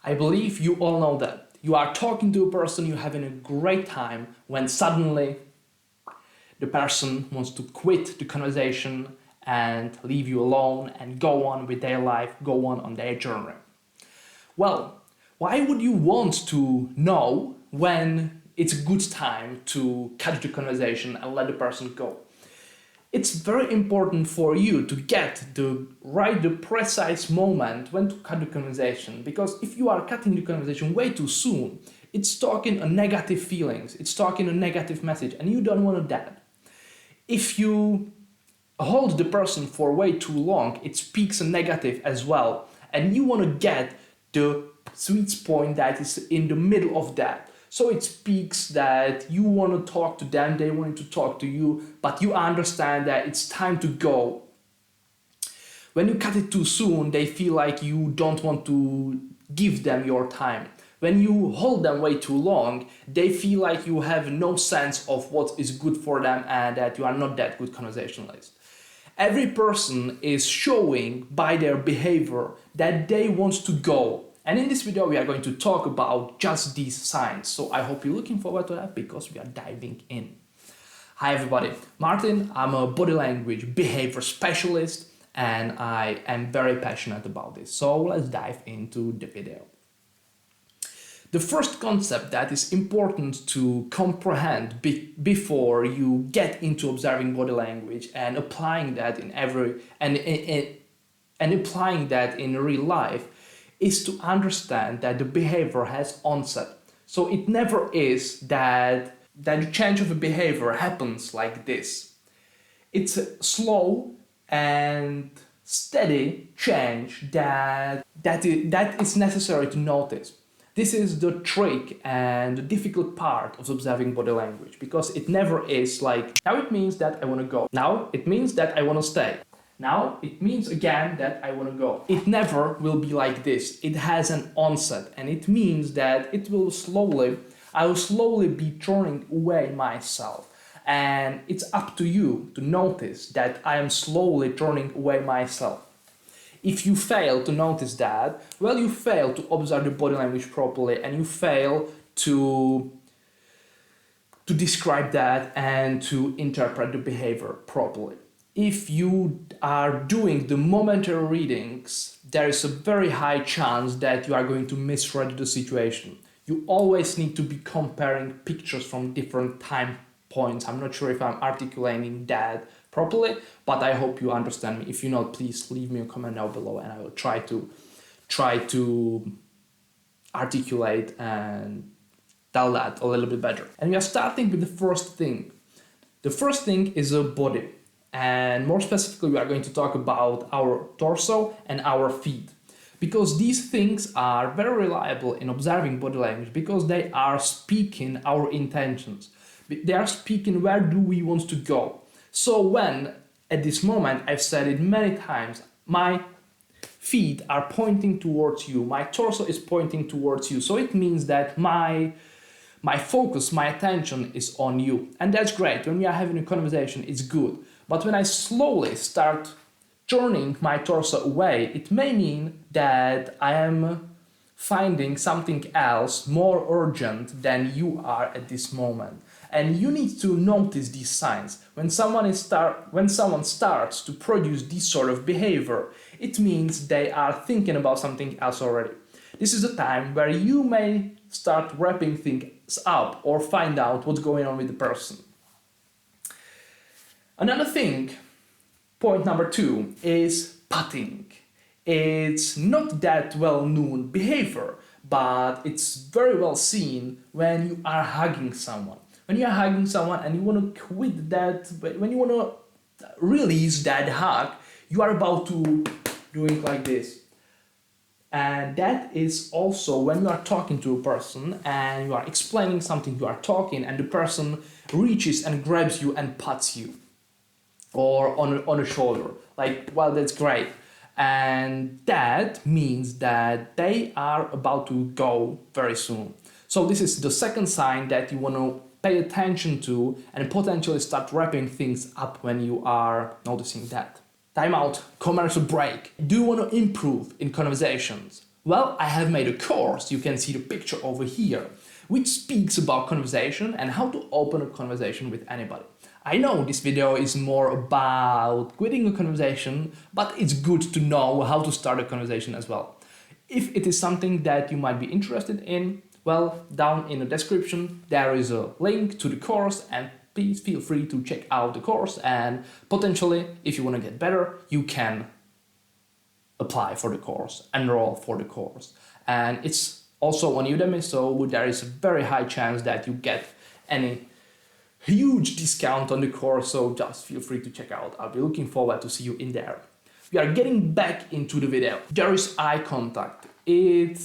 I believe you all know that. You are talking to a person, you're having a great time, when suddenly the person wants to quit the conversation and leave you alone and go on with their life, go on their journey. Well, why would you want to know when it's a good time to cut the conversation and let the person go? It's very important for you to get the precise moment when to cut the conversation, because if you are cutting the conversation way too soon, it's talking a negative feelings, it's talking a negative message, and you don't want that. If you hold the person for way too long, it speaks a negative as well, and you want to get the sweet point that is in the middle of that. So it speaks that you want to talk to them, they want to talk to you, but you understand that it's time to go. When you cut it too soon, they feel like you don't want to give them your time. When you hold them way too long, they feel like you have no sense of what is good for them and that you are not that good conversationalist. Every person is showing by their behavior that they want to go. And in this video, we are going to talk about just these signs. So I hope you're looking forward to that because we are diving in. Hi everybody, Martin. I'm a body language behavior specialist and I am very passionate about this. So let's dive into the video. The first concept that is important to comprehend before you get into observing body language and applying that in applying that in real life is to understand that the behavior has onset. So it never is that the change of a behavior happens like this. It's a slow and steady change that is necessary to notice. This is the trick and the difficult part of observing body language, because it never is like, now it means that I want to go. Now it means that I want to stay. Now it means again that I want to go. It never will be like this. It has an onset, and it means that I will slowly be turning away myself. And it's up to you to notice that I am slowly turning away myself. If you fail to notice that, well, you fail to observe the body language properly, and you fail to describe that and to interpret the behavior properly. If you are doing the momentary readings, there is a very high chance that you are going to misread the situation. You always need to be comparing pictures from different time points. I'm not sure if I'm articulating that properly, but I hope you understand me. If you not, please leave me a comment down below and I will try to articulate and tell that a little bit better. And we are starting with the first thing. The first thing is a body. And more specifically, we are going to talk about our torso and our feet, because these things are very reliable in observing body language, because they are speaking our intentions. They are speaking where do we want to go. So when at this moment, I've said it many times, my feet are pointing towards you, my torso is pointing towards you. So it means that my focus, my attention is on you. And that's great. When we are having a conversation, it's good. But when I slowly start turning my torso away, it may mean that I am finding something else more urgent than you are at this moment. And you need to notice these signs. When someone starts to produce this sort of behavior, it means they are thinking about something else already. This is the time where you may start wrapping things up or find out what's going on with the person. Another thing, point number 2, is patting. It's not that well-known behavior, but it's very well seen when you are hugging someone. When you are hugging someone and you want to quit that, when you want to release that hug, you are about to doing like this. And that is also when you are talking to a person and you are explaining something, you are talking, and the person reaches and grabs you and pats you. Or on a shoulder, like, well, that's great. And that means that they are about to go very soon. So this is the second sign that you want to pay attention to and potentially start wrapping things up when you are noticing that. Time out, commercial break. Do you want to improve in conversations? Well, I have made a course, you can see the picture over here, which speaks about conversation and how to open a conversation with anybody. I know this video is more about quitting a conversation, but it's good to know how to start a conversation as well. If it is something that you might be interested in, well, down in the description there is a link to the course, and please feel free to check out the course, and potentially, if you want to get better, you can apply for the course, enroll for the course. And it's also on Udemy, so there is a very high chance that you get any huge discount on the course, so just feel free to check out. I'll be looking forward to see you in there. We are getting back into the video. There is eye contact. It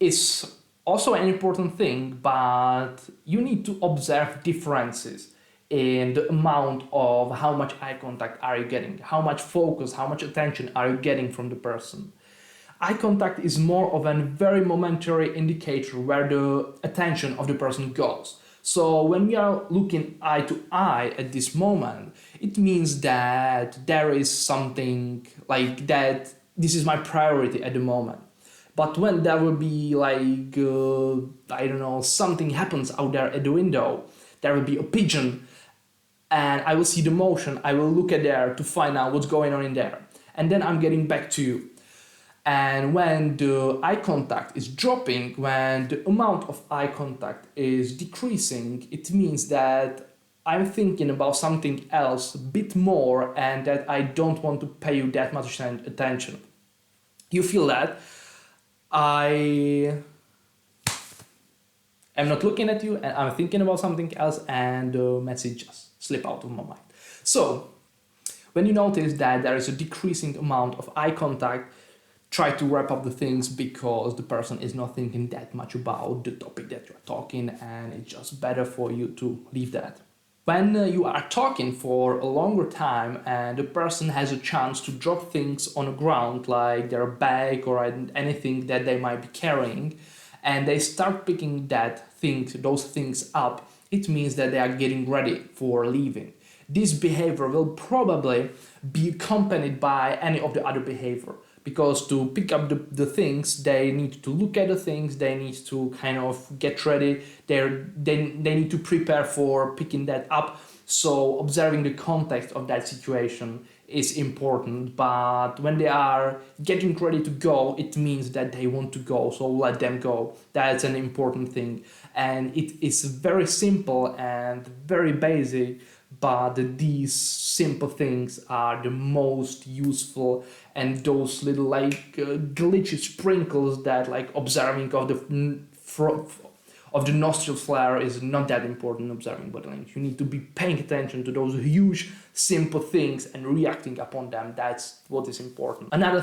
is also an important thing, but you need to observe differences in the amount of how much eye contact are you getting, how much focus, how much attention are you getting from the person. Eye contact is more of a very momentary indicator where the attention of the person goes. So when we are looking eye to eye at this moment, it means that there is something like that, this is my priority at the moment. But when there will be like, I don't know, something happens out there at the window, there will be a pigeon, and I will see the motion, I will look at there to find out what's going on in there. And then I'm getting back to you. And when the eye contact is dropping, when the amount of eye contact is decreasing, it means that I'm thinking about something else a bit more and that I don't want to pay you that much attention. You feel that? I am not looking at you and I'm thinking about something else, and the message just slipped out of my mind. So, when you notice that there is a decreasing amount of eye contact, try to wrap up the things, because the person is not thinking that much about the topic that you're talking, and it's just better for you to leave that. When you are talking for a longer time and the person has a chance to drop things on the ground, like their bag or anything that they might be carrying, and they start picking those things up, it means that they are getting ready for leaving. This behavior will probably be accompanied by any of the other behavior. Because to pick up the things, they need to look at the things, they need to kind of get ready, they need to prepare for picking that up. So observing the context of that situation is important, but when they are getting ready to go, it means that they want to go, so let them go. That's an important thing. And it is very simple and very basic, but these simple things are the most useful, and those little like glitchy sprinkles that like observing of the nostril flare is not that important. Observing body language, you need to be paying attention to those huge simple things and reacting upon them. That's what is important. Another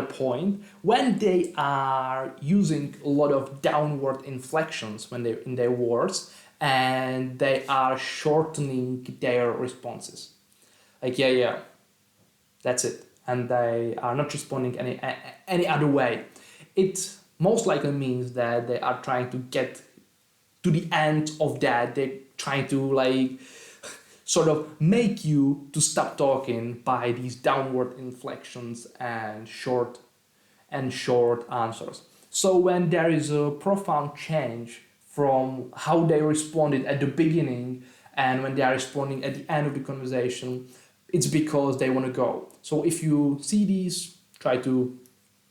point, when they are using a lot of downward inflections when they're in their words, and they are shortening their responses. Like, yeah, that's it. And they are not responding any other way. It most likely means that they are trying to get to the end of that. They're trying to like sort of make you to stop talking by these downward inflections and short answers. So when there is a profound change from how they responded at the beginning and when they are responding at the end of the conversation, it's because they want to go. So if you see these, try to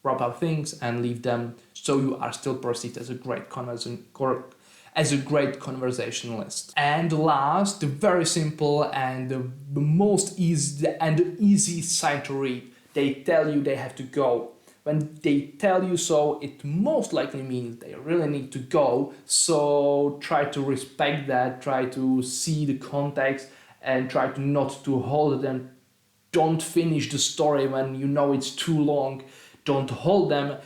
wrap up things and leave them, so you are still perceived as a great conversationalist. And last, the very simple and the most easy sign to read. They tell you they have to go. When they tell you so, it most likely means they really need to go. So try to respect that, try to see the context, and try to not to hold them. Don't finish the story when you know it's too long. Don't hold them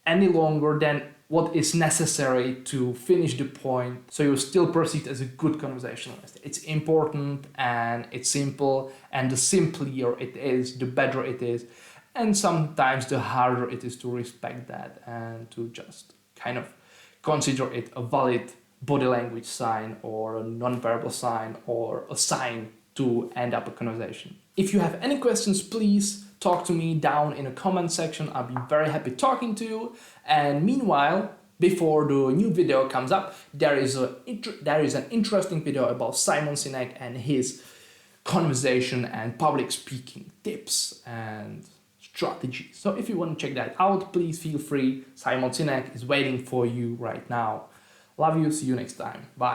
any longer than what is necessary to finish the point, so you're still perceived as a good conversationalist. It's important and it's simple, and the simpler it is, the better it is. And sometimes the harder it is to respect that and to just kind of consider it a valid body language sign or a non-verbal sign or a sign to end up a conversation. If you have any questions, please talk to me down in the comment section. I'll be very happy talking to you. And meanwhile, before the new video comes up, there is an interesting video about Simon Sinek and his conversation and public speaking tips and strategies. So if you want to check that out, please feel free. Simon Sinek is waiting for you right now. Love you. See you next time. Bye.